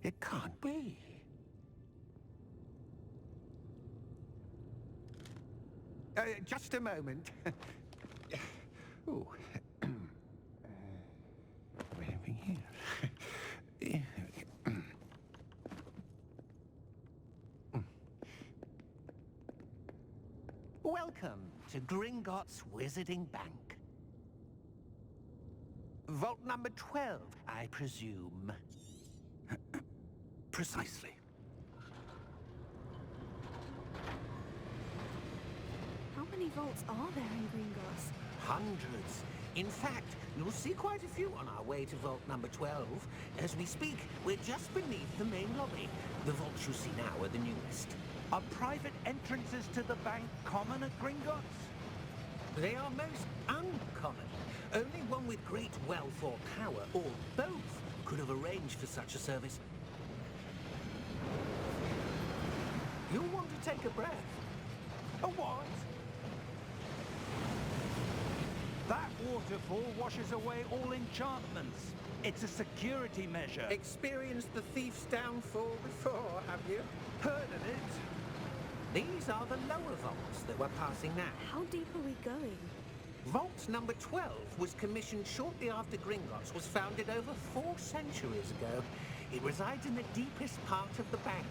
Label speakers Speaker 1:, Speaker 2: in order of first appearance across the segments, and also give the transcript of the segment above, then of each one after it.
Speaker 1: It can't be. Just a moment. Ooh. Anything here? Welcome to Gringotts Wizarding Bank. Vault number 12, I presume.
Speaker 2: Precisely.
Speaker 3: How many vaults are there in Gringotts?
Speaker 1: Hundreds. In fact, you'll see quite a few on our way to vault number 12. As we speak, we're just beneath the main lobby. The vaults you see now are the newest.
Speaker 2: Are private entrances to the bank common at Gringotts?
Speaker 1: They are most uncommon. Only one with great wealth or power, or both, could have arranged for such a service. You'll want to take a breath.
Speaker 2: A what? That waterfall washes away all enchantments. It's a security measure.
Speaker 1: Experienced the thief's downfall before, have you?
Speaker 2: Heard of it?
Speaker 1: These are the lower vaults that we're passing now.
Speaker 3: How deep are we going?
Speaker 1: Vault number 12 was commissioned shortly after Gringotts was founded over 4 centuries ago. It resides in the deepest part of the bank.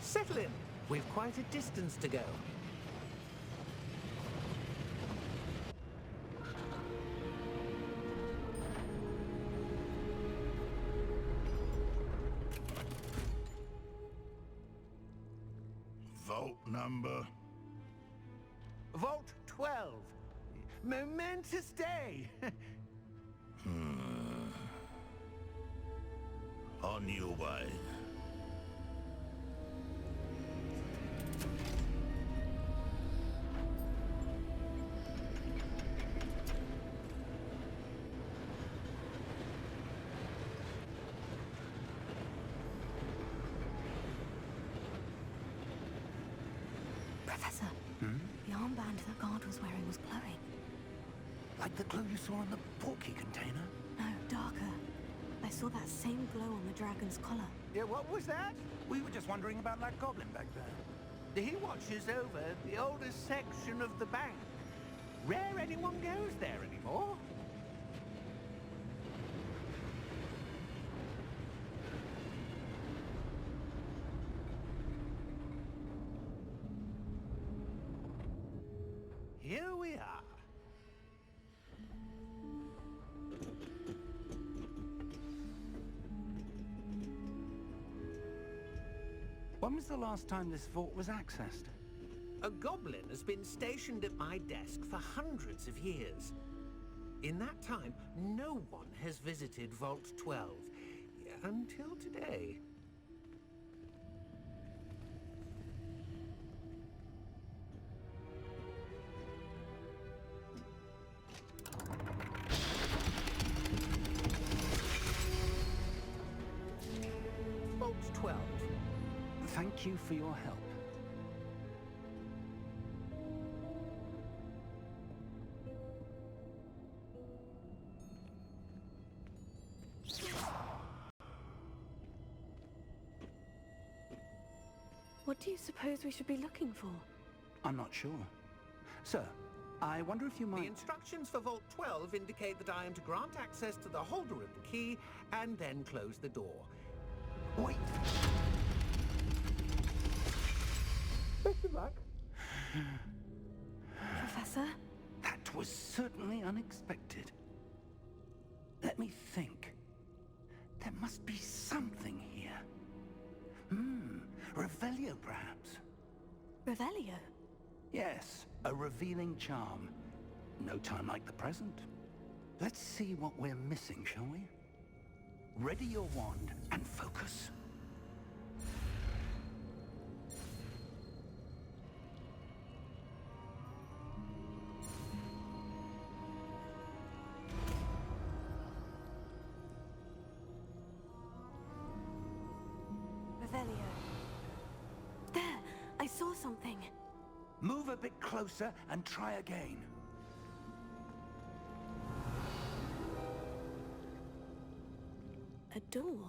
Speaker 1: Settle in. We've quite a distance to go.
Speaker 4: Vault number?
Speaker 1: Vault 12. Momentous day.
Speaker 4: On your way.
Speaker 3: Professor, the armband that guard was wearing was glowing.
Speaker 2: Like the glow you saw in the porky container?
Speaker 3: No, darker. I saw that same glow on the dragon's collar.
Speaker 1: Yeah, what was that?
Speaker 2: We were just wondering about that goblin back there.
Speaker 1: He watches over the oldest section of the bank. Rare anyone goes there anymore. Here we are.
Speaker 2: When was the last time this vault was accessed?
Speaker 1: A goblin has been stationed at my desk for hundreds of years. In that time, no one has visited Vault 12, until today. Vault 12.
Speaker 2: Thank you for your help.
Speaker 3: What do you suppose we should be looking for?
Speaker 2: I'm not sure. Sir, I wonder if you
Speaker 1: The
Speaker 2: might...
Speaker 1: instructions for Vault 12 indicate that I am to grant access to the holder of the key and then close the door.
Speaker 2: Wait!
Speaker 1: Best of luck.
Speaker 3: Professor?
Speaker 2: That was certainly unexpected. Let me think. There must be something here. Revelio, perhaps?
Speaker 3: Revelio?
Speaker 2: Yes, a revealing charm. No time like the present. Let's see what we're missing, shall we? Ready your wand and focus.
Speaker 3: Revelio. There! I saw something.
Speaker 2: Move a bit closer and try again.
Speaker 3: A door.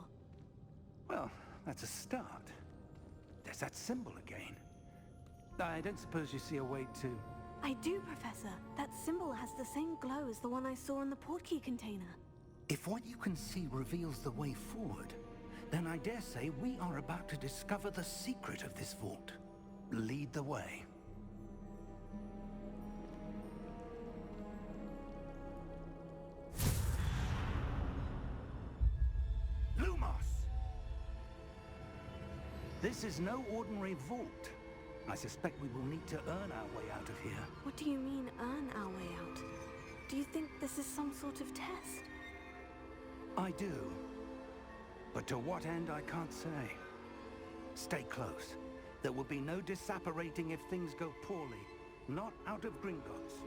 Speaker 2: Well, that's a start. There's that symbol again. I don't suppose you see a way to...
Speaker 3: I do, Professor. That symbol has the same glow as the one I saw in the portkey container.
Speaker 2: If what you can see reveals the way forward, then I dare say we are about to discover the secret of this vault. Lead the way. Lumos! This is no ordinary vault. I suspect we will need to earn our way out of here.
Speaker 3: What do you mean, earn our way out? Do you think this is some sort of test?
Speaker 2: I do. But to what end, I can't say. Stay close. There will be no disapparating if things go poorly. Not out of Gringotts.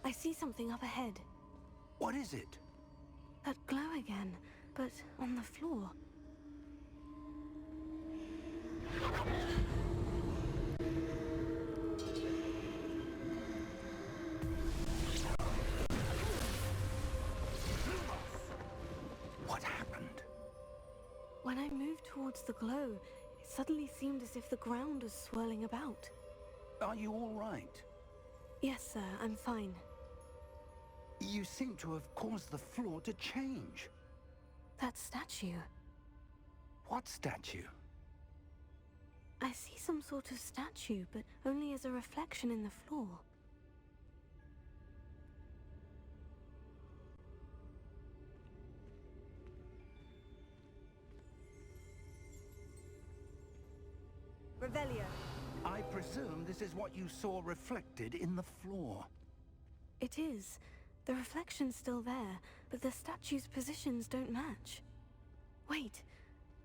Speaker 3: I see something up ahead.
Speaker 2: What is it?
Speaker 3: That glow again, but on the floor.
Speaker 2: What happened?
Speaker 3: When I moved towards the glow, it suddenly seemed as if the ground was swirling about.
Speaker 2: Are you all right?
Speaker 3: Yes, sir, I'm fine.
Speaker 2: You seem to have caused the floor to change.
Speaker 3: That statue.
Speaker 2: What statue?
Speaker 3: I see some sort of statue, but only as a reflection in the floor. Revelio.
Speaker 2: I presume this is what you saw reflected in the floor.
Speaker 3: It is. The reflection's still there, but the statue's positions don't match. Wait,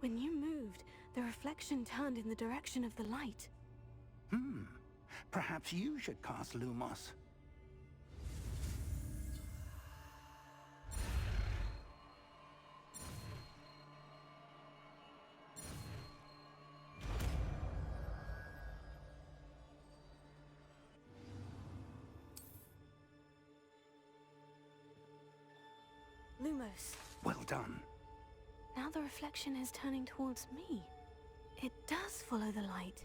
Speaker 3: when you moved, the reflection turned in the direction of the light.
Speaker 2: Perhaps you should cast Lumos.
Speaker 3: Lumos.
Speaker 2: Well done.
Speaker 3: Now the reflection is turning towards me. It does follow the light.